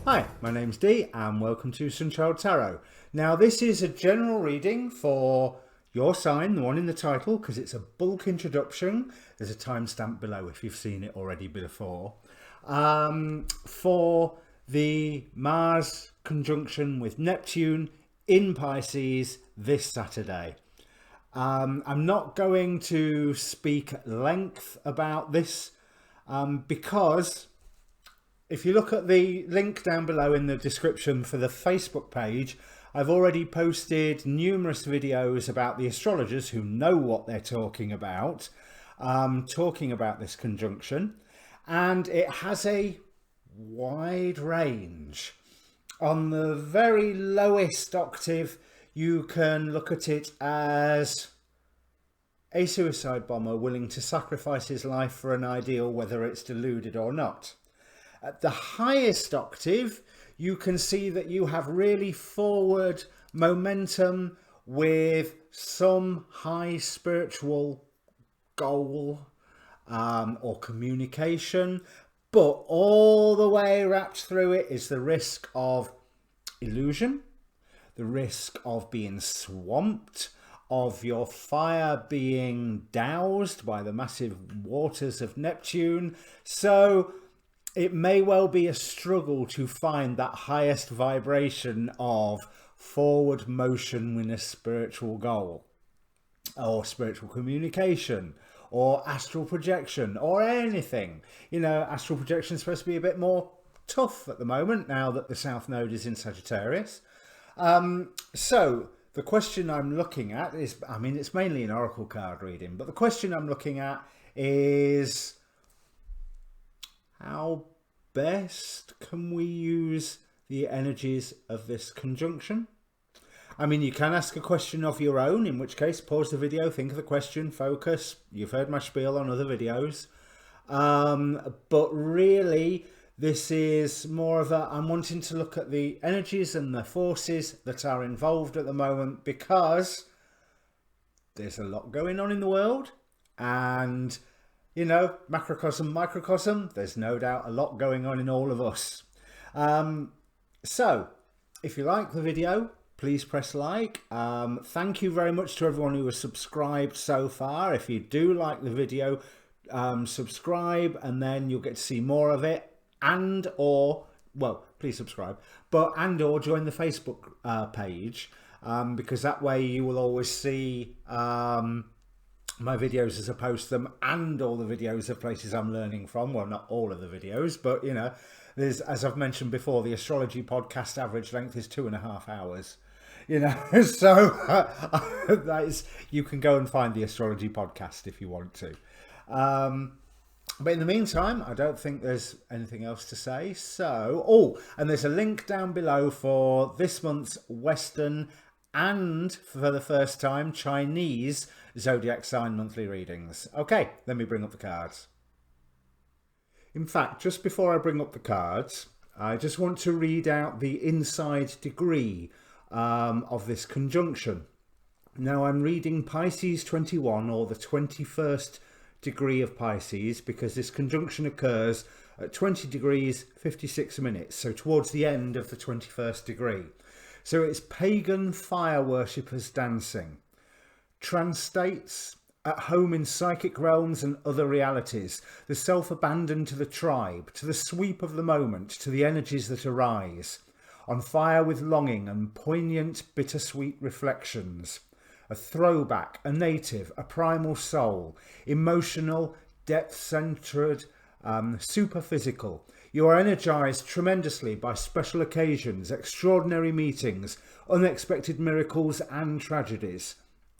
Hi, my name's Dee and welcome to Untitled Tarot. Now this is a general reading for your sign, the one in the title, because it's a bulk introduction. There's a timestamp below if you've seen it already before. For the Mars conjunction with Neptune in Pisces this Saturday. I'm not going to speak at length about this because if you look at the link down below in the description for the Facebook page, I've already posted numerous videos about the astrologers who know what they're talking about this conjunction, and it has a wide range. On the very lowest octave, you can look at it as a suicide bomber willing to sacrifice his life for an ideal, whether it's deluded or not. At the highest octave, you can see that you have really forward momentum with some high spiritual goal or communication, but all the way wrapped through it is the risk of illusion, the risk of being swamped, of your fire being doused by the massive waters of Neptune. So it may well be a struggle to find that highest vibration of forward motion with a spiritual goal or spiritual communication or astral projection or anything. You know, astral projection is supposed to be a bit more tough at the moment now that the South Node is in Sagittarius. So the question I'm looking at is, I mean, it's mainly an oracle card reading, but the question I'm looking at is, how best can we use the energies of this conjunction? I mean, you can ask a question of your own, in which case pause the video, think of the question, focus. You've heard my spiel on other videos. But really, this is more of a, I'm wanting to look at the energies and the forces that are involved at the moment, because there's a lot going on in the world, and you know, macrocosm, microcosm, there's no doubt a lot going on in all of us. So, if you like the video, please press like. Thank you very much to everyone who has subscribed so far. If you do like the video, subscribe, and then you'll get to see more of it. And or, well, please subscribe, and or join the Facebook page, because that way you will always see my videos as I post them, and all the videos of places I'm learning from. Well, not all of the videos, but you know, there's, as I've mentioned before, the astrology podcast average length is 2.5 hours, you know. So that is, you can go and find the astrology podcast if you want to. But in the meantime, I don't think there's anything else to say. So, and there's a link down below for this month's Western and, for the first time, Chinese zodiac sign monthly readings. Okay, let me bring up the cards. In fact, just before I bring up the cards, I just want to read out the inside degree of this conjunction. Now, I'm reading Pisces 21, or the 21st degree of Pisces, because this conjunction occurs at 20 degrees 56 minutes, so towards the end of the 21st degree. So it's pagan fire worshippers dancing, trance states, at home in psychic realms and other realities, the self-abandon to the tribe, to the sweep of the moment, to the energies that arise, on fire with longing and poignant bittersweet reflections, a throwback, a native, a primal soul, emotional, depth-centered, superphysical. You are energized tremendously by special occasions, extraordinary meetings, unexpected miracles and tragedies,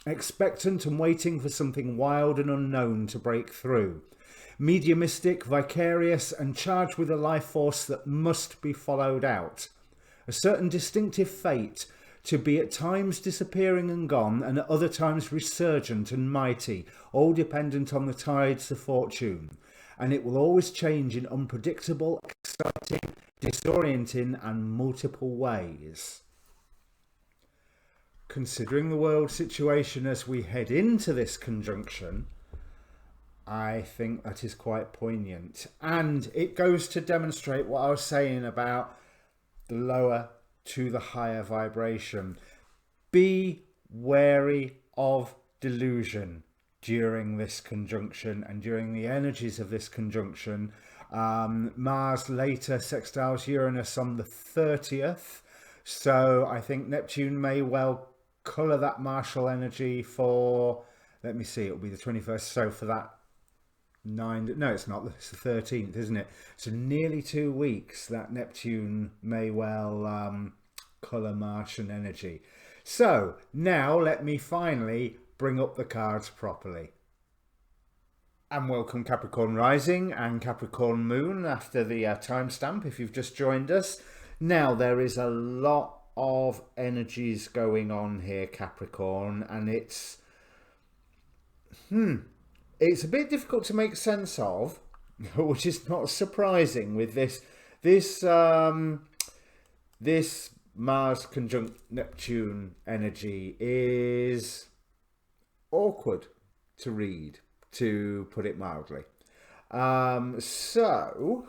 expectant and waiting for something wild and unknown to break through, mediumistic, vicarious, and charged with a life force that must be followed out, a certain distinctive fate, to be at times disappearing and gone, and at other times resurgent and mighty, all dependent on the tides of fortune. And it will always change in unpredictable, exciting, disorienting, and multiple ways. Considering the world situation as we head into this conjunction, I think that is quite poignant. And it goes to demonstrate what I was saying about the lower to the higher vibration. Be wary of delusion during this conjunction and during the energies of this conjunction. Mars later sextiles Uranus on the 30th, so I think Neptune may well colour that martial energy for, let me see, it'll be the 21st, so for that no, it's not, it's the 13th, isn't it? So nearly 2 weeks that Neptune may well colour Martian energy. So now let me finally bring up the cards properly. And welcome Capricorn Rising and Capricorn Moon after the timestamp if you've just joined us. Now there is a lot of energies going on here, Capricorn, and it's a bit difficult to make sense of, which is not surprising with this Mars Conjunct Neptune energy is awkward to read, to put it mildly. So,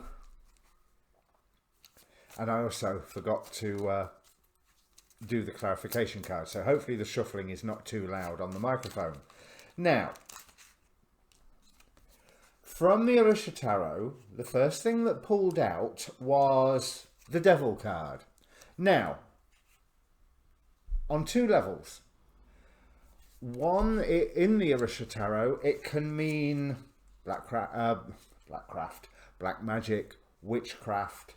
and I also forgot to do the clarification card, so hopefully the shuffling is not too loud on the microphone. Now, from the Orisha Tarot, the first thing that pulled out was the Devil card. Now, on two levels. One, in the Orisha Tarot, it can mean black magic, witchcraft,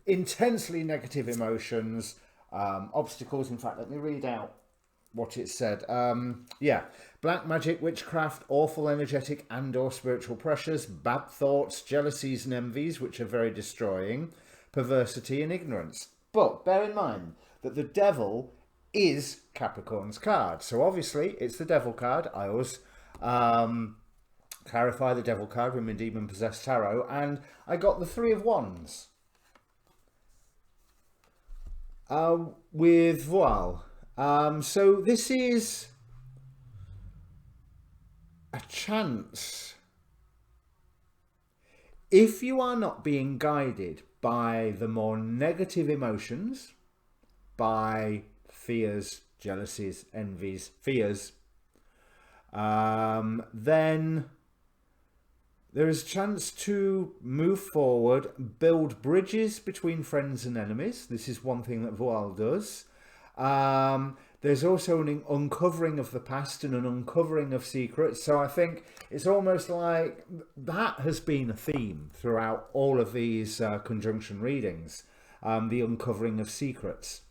intensely negative emotions, obstacles. In fact, let me read out what it said. Yeah, black magic, witchcraft, awful energetic and or spiritual pressures, bad thoughts, jealousies and envies, which are very destroying, perversity and ignorance. But bear in mind that the Devil is Capricorn's card. So obviously it's the Devil card. I always clarify the Devil card with my Demon Possessed Tarot, and I got the Three of Wands with voile. So this is a chance. If you are not being guided by the more negative emotions, by fears, jealousies, envies, fears, then there is a chance to move forward, build bridges between friends and enemies. This is one thing that voile does. There's also an uncovering of the past and an uncovering of secrets. So I think it's almost like that has been a theme throughout all of these conjunction readings, the uncovering of secrets.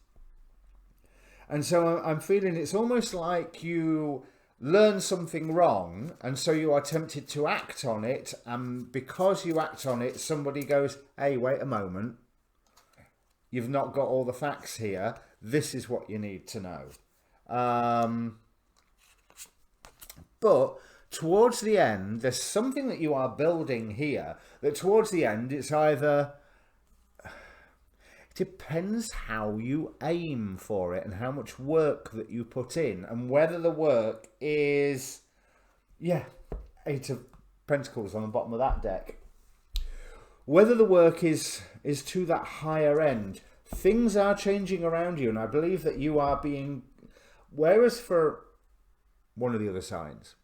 And so I'm feeling it's almost like you learn something wrong, and so you are tempted to act on it, and because you act on it, somebody goes, hey, wait a moment, you've not got all the facts here, this is what you need to know. But towards the end, there's something that you are building here, that towards the end, it's either, it depends how you aim for it and how much work that you put in, and whether the work is, yeah, Eight of Pentacles on the bottom of that deck. Whether the work is to that higher end. Things are changing around you, and I believe that you are being, whereas for one of the other signs,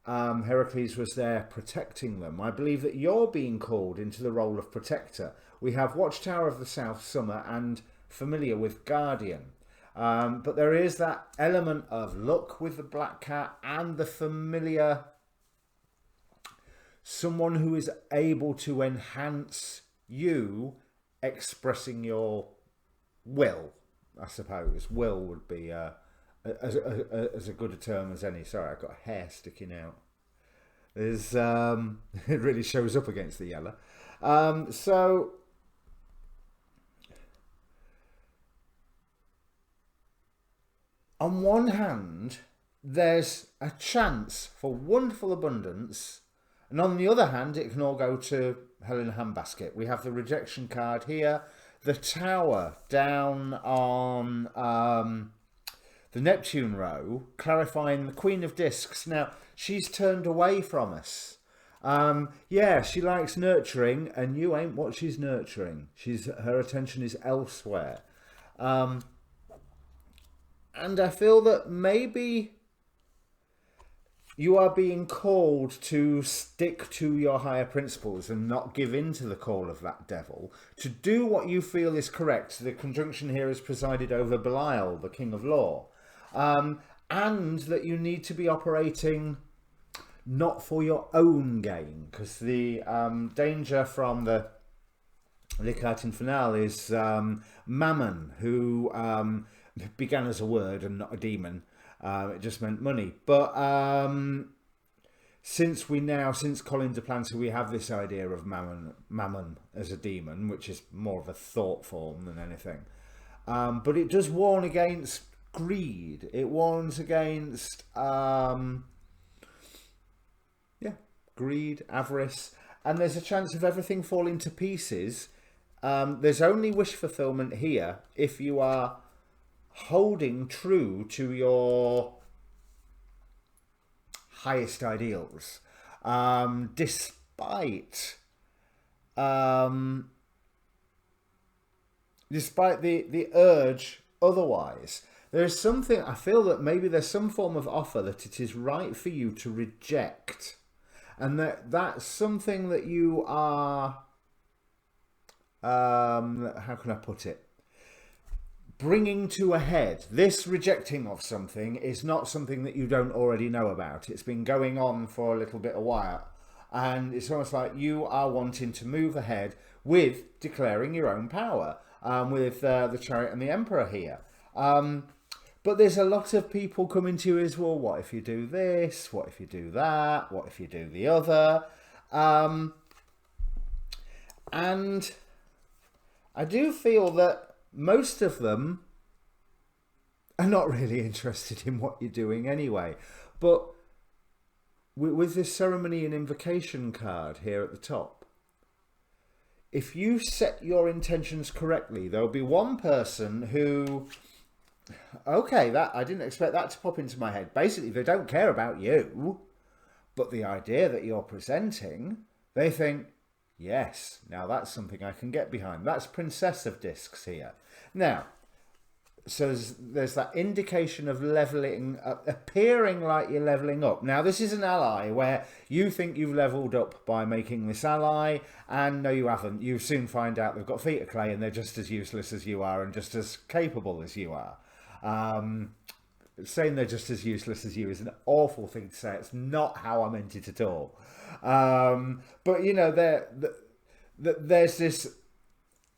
Heracles was there protecting them, I believe that you're being called into the role of protector. We have Watchtower of the South Summer and familiar with Guardian. But there is that element of luck with the Black Cat and the familiar, someone who is able to enhance you expressing your will, I suppose. Will would be as a good a term as any. Sorry, I've got a hair sticking out. There's it really shows up against the yellow. So on one hand, there's a chance for wonderful abundance, and on the other hand, it can all go to hell in a handbasket. We have the rejection card here, the Tower down on the Neptune row, clarifying the Queen of Discs. Now, she's turned away from us. Yeah, she likes nurturing, and you ain't what she's nurturing. Her attention is elsewhere. And I feel that maybe you are being called to stick to your higher principles and not give in to the call of that devil, to do what you feel is correct. The conjunction here is presided over Belial, the king of law. And that you need to be operating not for your own gain, because the danger from the card infernal is Mammon, who began as a word and not a demon. It just meant money. But since Colin Duplantis, we have this idea of Mammon as a demon, which is more of a thought form than anything. But it does warn against greed. It warns against greed, avarice, and there's a chance of everything falling to pieces. There's only wish fulfillment here if you are holding true to your highest ideals, despite the urge otherwise. There's something, I feel that maybe there's some form of offer that it is right for you to reject, and that's something that you are, how can I put it, bringing to a head. This rejecting of something is not something that you don't already know about. It's been going on for a little bit of while, and it's almost like you are wanting to move ahead with declaring your own power, with the Chariot and the Emperor here. But there's a lot of people coming to you as, well, what if you do this? What if you do that? What if you do the other? And I do feel that most of them are not really interested in what you're doing anyway. But with this ceremony and invocation card here at the top, if you set your intentions correctly, there'll be one person who, okay, that I didn't expect that to pop into my head. Basically, they don't care about you, but the idea that you're presenting, they think, yes, now that's something I can get behind. That's Princess of Discs here. Now, so there's that indication of leveling up, appearing like you're leveling up. Now, this is an ally where you think you've leveled up by making this ally, and no, you haven't. You soon find out they've got feet of clay and they're just as useless as you are and just as capable as you are. Saying they're just as useless as you is an awful thing to say. It's not how I meant it at all. But, you know, there's this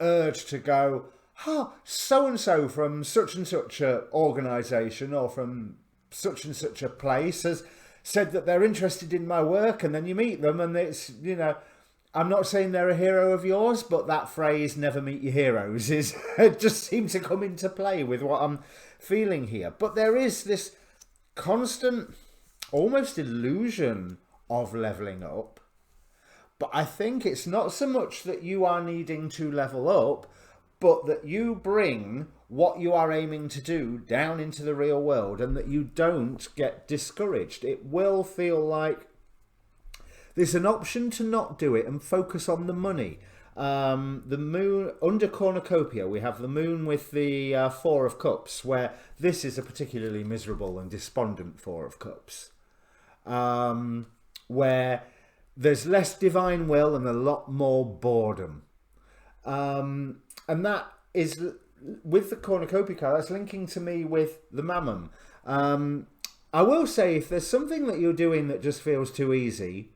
urge to go, so-and-so from such and such a organisation or from such and such a place has said that they're interested in my work, and then you meet them and it's, you know, I'm not saying they're a hero of yours, but that phrase, never meet your heroes, is just seems to come into play with what I'm feeling here. But there is this constant, almost illusion of levelling up. But I think it's not so much that you are needing to level up, but that you bring what you are aiming to do down into the real world and that you don't get discouraged. It will feel like there's an option to not do it and focus on the money. The moon, under cornucopia, we have the moon with the Four of Cups, where this is a particularly miserable and despondent Four of Cups, where there's less divine will and a lot more boredom. And that is, with the cornucopia card, that's linking to me with the Mammon. I will say, if there's something that you're doing that just feels too easy,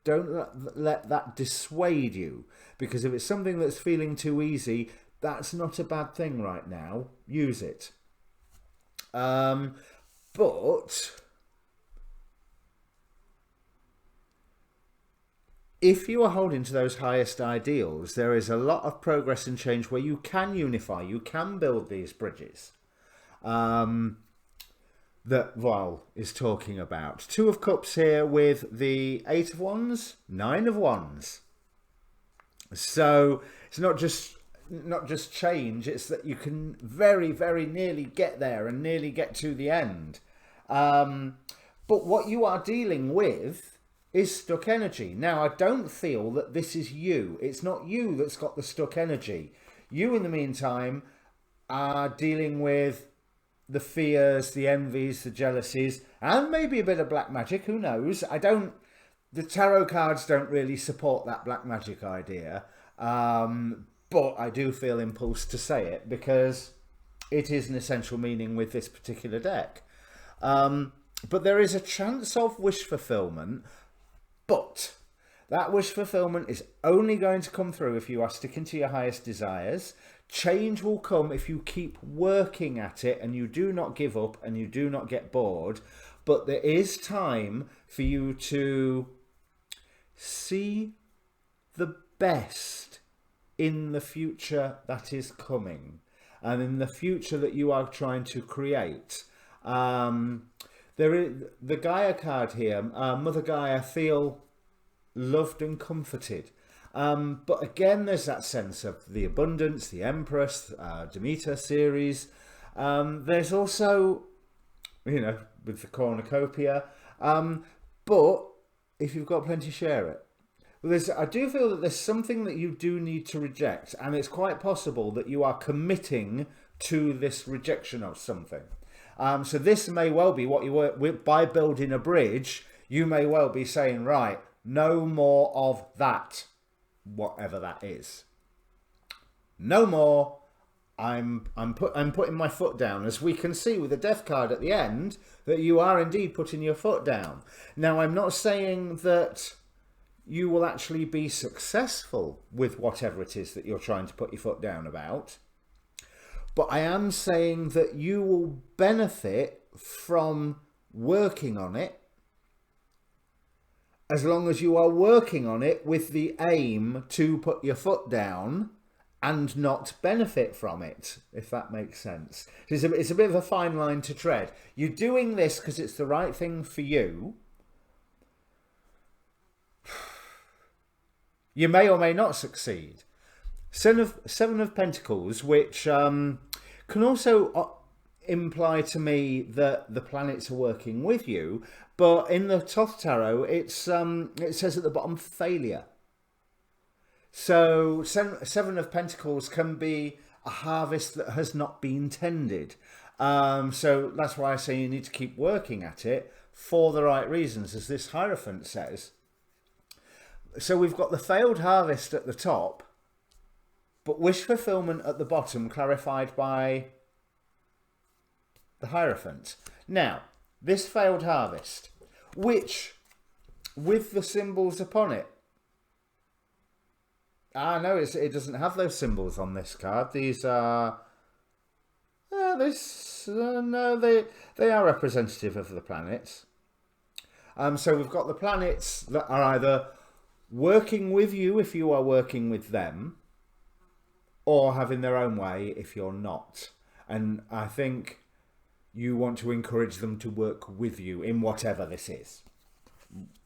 don't let that dissuade you, because if it's something that's feeling too easy, that's not a bad thing right now. Use it. But if you are holding to those highest ideals, there is a lot of progress and change where you can unify, you can build these bridges that Val is talking about. Two of Cups here with the Eight of Wands, Nine of Wands. So it's not just change, it's that you can very, very nearly get there and nearly get to the end. But what you are dealing with is stuck energy. Now, I don't feel that this is you. It's not you that's got the stuck energy. You, in the meantime, are dealing with the fears, the envies, the jealousies, and maybe a bit of black magic. Who knows? The tarot cards don't really support that black magic idea. But I do feel impulsed to say it because it is an essential meaning with this particular deck. But there is a chance of wish fulfillment, but that wish fulfillment is only going to come through if you are sticking to your highest desires. Change will come if you keep working at it and you do not give up and you do not get bored. But there is time for you to see the best in the future that is coming and in the future that you are trying to create. There is the Gaia card here. Mother Gaia, feel loved and comforted. But again, there's that sense of the abundance, the Empress, Demeter series. There's also, with the cornucopia. But if you've got plenty, share it. I do feel that there's something that you do need to reject, and it's quite possible that you are committing to this rejection of something. So this may well be what you were, by building a bridge, you may well be saying, right, no more of that, whatever that is. No more. I'm putting my foot down, as we can see with the death card at the end, that you are indeed putting your foot down. Now, I'm not saying that you will actually be successful with whatever it is that you're trying to put your foot down about. But I am saying that you will benefit from working on it, as long as you are working on it with the aim to put your foot down and not benefit from it, if that makes sense. It's a bit of a fine line to tread. You're doing this because it's the right thing for you. You may or may not succeed. Seven of Pentacles, which can also imply to me that the planets are working with you, but in the Thoth Tarot, it says at the bottom, failure. So Seven of Pentacles can be a harvest that has not been tended. So that's why I say you need to keep working at it for the right reasons, as this Hierophant says. So we've got the failed harvest at the top, but wish fulfillment at the bottom, clarified by the Hierophant. Now, this failed harvest, which, with the symbols upon it, no, it doesn't have those symbols on this card. These are, no, they are representative of the planets. So we've got the planets that are either working with you if you are working with them, or having their own way if you're not. And I think you want to encourage them to work with you in whatever this is.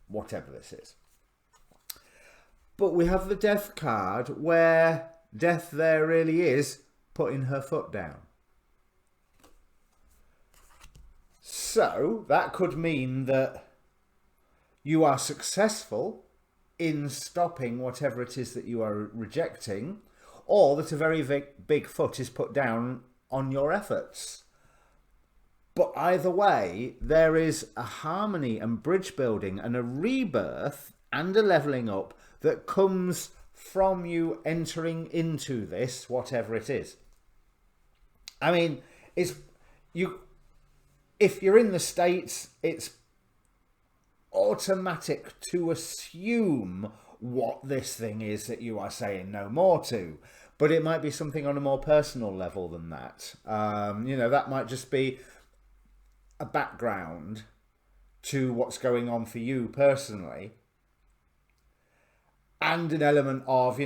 Whatever this is. But we have the Death card, where Death there really is putting her foot down. So that could mean that you are successful in stopping whatever it is that you are rejecting, or that a very big foot is put down on your efforts. But either way, there is a harmony and bridge building and a rebirth and a levelling up that comes from you entering into this, whatever it is. I mean, if you're in the States, it's automatic to assume what this thing is that you are saying no more to, but it might be something on a more personal level than that. That might just be a background to what's going on for you personally, and an element of,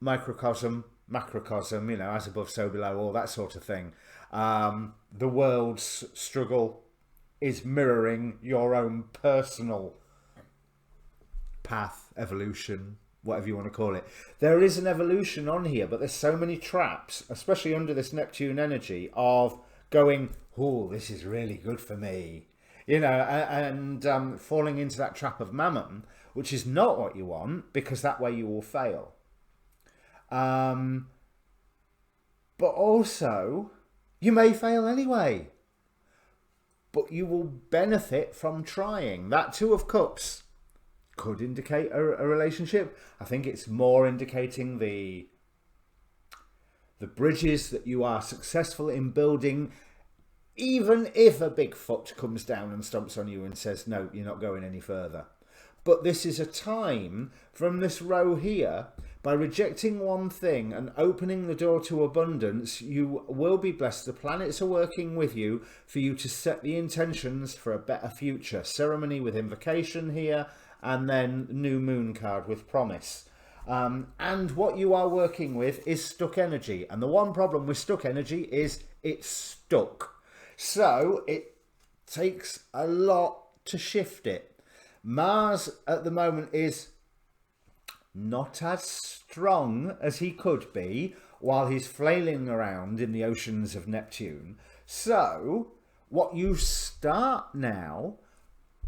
microcosm, macrocosm, as above, so below, all that sort of thing. The world's struggle is mirroring your own personal path, evolution, whatever you want to call it. There is an evolution on here, but there's so many traps, especially under this Neptune energy, of going, oh, this is really good for me. you know, and falling into that trap of mammon, which is not what you want, because that way you will fail. But also, you may fail anyway, but you will benefit from trying. That Two of Cups could indicate a relationship. I think it's more indicating the bridges that you are successful in building, even if a big foot comes down and stomps on you and says, no, you're not going any further. But this is a time from this row here, by rejecting one thing and opening the door to abundance, you will be blessed. The planets are working with you for you to set the intentions for a better future. Ceremony with invocation here, and then new moon card with promise. And what you are working with is stuck energy. And the one problem with stuck energy is it's stuck. So it takes a lot to shift it. Mars at the moment is not as strong as he could be while he's flailing around in the oceans of Neptune. So what you start now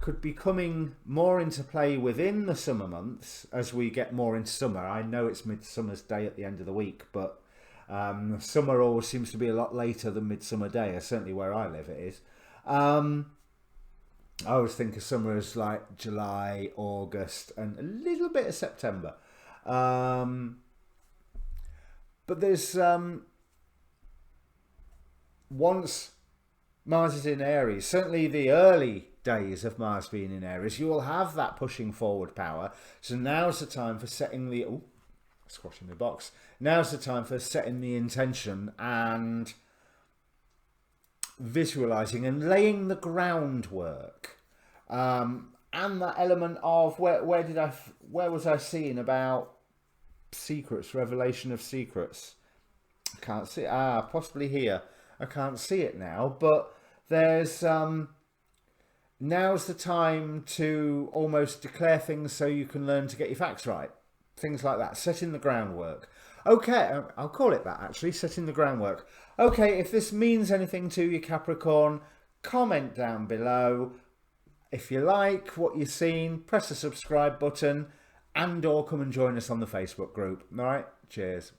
could be coming more into play within the summer months as we get more into summer. I know it's Midsummer's Day at the end of the week, but summer always seems to be a lot later than Midsummer Day, certainly where I live it is. I always think of summer as like July, August, and a little bit of September. But there's once Mars is in Aries, certainly the early days of Mars being in Aries, you will have that pushing forward power. So now's the time for setting the squashing the box. Now's the time for setting the intention and visualizing and laying the groundwork, and that element of where was I seeing about secrets, revelation of secrets. I can't see it. Possibly here. I can't see it now, but there's now's the time to almost declare things so you can learn to get your facts right, things like that, setting the groundwork. Okay, I'll call it that actually, setting the groundwork. Okay, if this means anything to you, Capricorn, comment down below. If you like what you've seen, press the subscribe button and or come and join us on the Facebook group. All right, cheers.